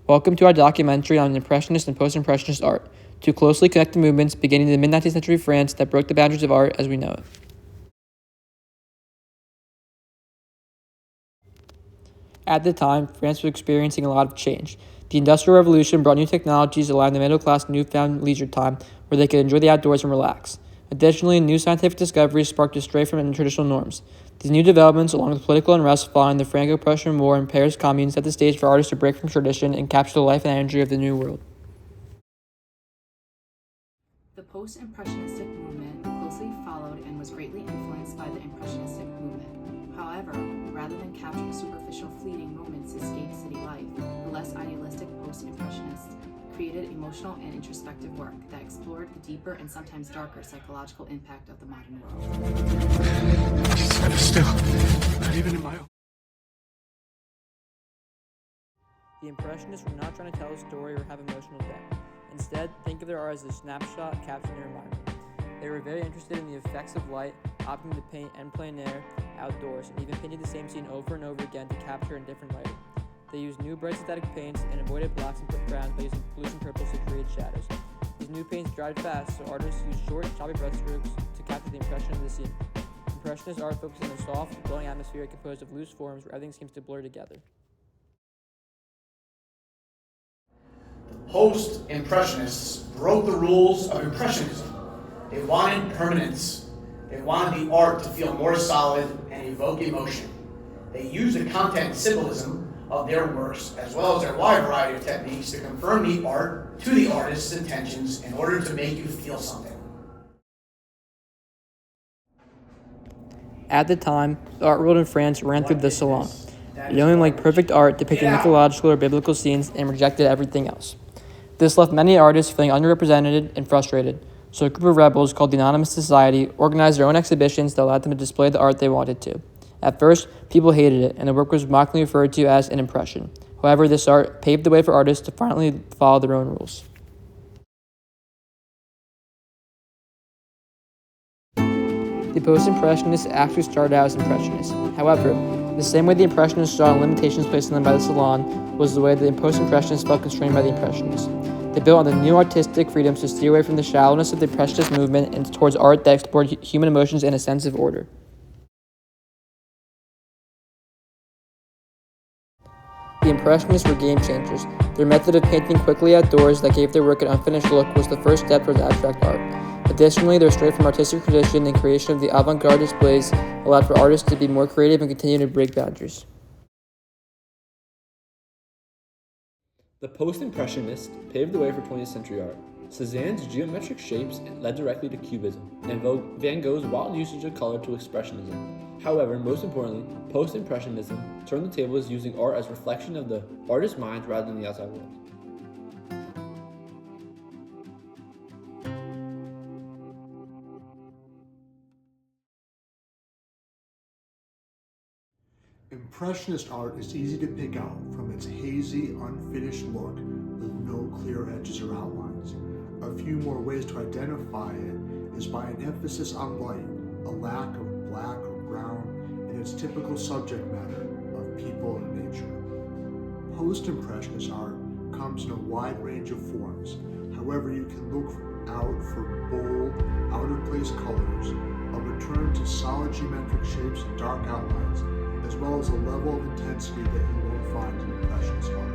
Welcome to our documentary on Impressionist and Post-Impressionist art, two closely connected movements beginning in the mid-19th century France that broke the boundaries of art as we know it. At the time, France was experiencing a lot of change. The Industrial Revolution brought new technologies, allowing the middle class newfound leisure time where they could enjoy the outdoors and relax. Additionally, new scientific discoveries sparked a stray from traditional norms. These new developments, along with political unrest following the Franco-Prussian War and Paris Commune, set the stage for artists to break from tradition and capture the life and energy of the new world. The post-impressionistic movement closely followed and was greatly influenced by the impressionistic movement. However, rather than capturing superficial fleeting moments to escape city life, the less idealistic post-impressionists created emotional and introspective work that explored the deeper and sometimes darker psychological impact of the modern world. Still, not even in my own. The Impressionists were not trying to tell a story or have emotional depth. Instead, think of their art as a snapshot capturing their environment. They were very interested in the effects of light, opting to paint en plein air, outdoors, and even painted the same scene over and over again to capture in different lighting. They used new bright synthetic paints and avoided blacks and browns by using pollution purples to create shadows. These new paints dried fast, so artists used short, choppy brushstrokes to capture the impression of the scene. Impressionist art focuses on a soft, glowing atmosphere composed of loose forms where everything seems to blur together. Post-Impressionists broke the rules of Impressionism. They wanted permanence. They wanted the art to feel more solid and evoke emotion. They used the content and symbolism of their works, as well as their wide variety of techniques, to confirm the art to the artist's intentions in order to make you feel something. At the time, the art world in France ran through the salon. It only liked perfect art depicting mythological or biblical scenes and rejected everything else. This left many artists feeling underrepresented and frustrated, so a group of rebels called the Anonymous Society organized their own exhibitions that allowed them to display the art they wanted to. At first, people hated it, and the work was mockingly referred to as an impression. However, this art paved the way for artists to finally follow their own rules. The Post-Impressionists actually started out as Impressionists. However, the same way the Impressionists saw limitations placed on them by the Salon was the way the Post-Impressionists felt constrained by the Impressionists. They built on the new artistic freedoms to steer away from the shallowness of the Impressionist movement and towards art that explored human emotions and a sense of order. The Impressionists were game changers. Their method of painting quickly outdoors that gave their work an unfinished look was the first step towards abstract art. Additionally, their stray from artistic tradition and creation of the avant-garde displays allowed for artists to be more creative and continue to break boundaries. The Post-Impressionists paved the way for 20th century art. Cézanne's geometric shapes led directly to Cubism, and Van Gogh's wild usage of color to Expressionism. However, most importantly, Post-Impressionism turned the tables using art as a reflection of the artist's mind rather than the outside world. Impressionist art is easy to pick out from its hazy, unfinished look with no clear edges or outlines. A few more ways to identify it is by an emphasis on light, a lack of black or brown, and its typical subject matter of people and nature. Post-Impressionist art comes in a wide range of forms. However, you can look out for bold, out-of-place colors, a return to solid geometric shapes and dark outlines, as well as a level of intensity that you won't find in Impressionist art.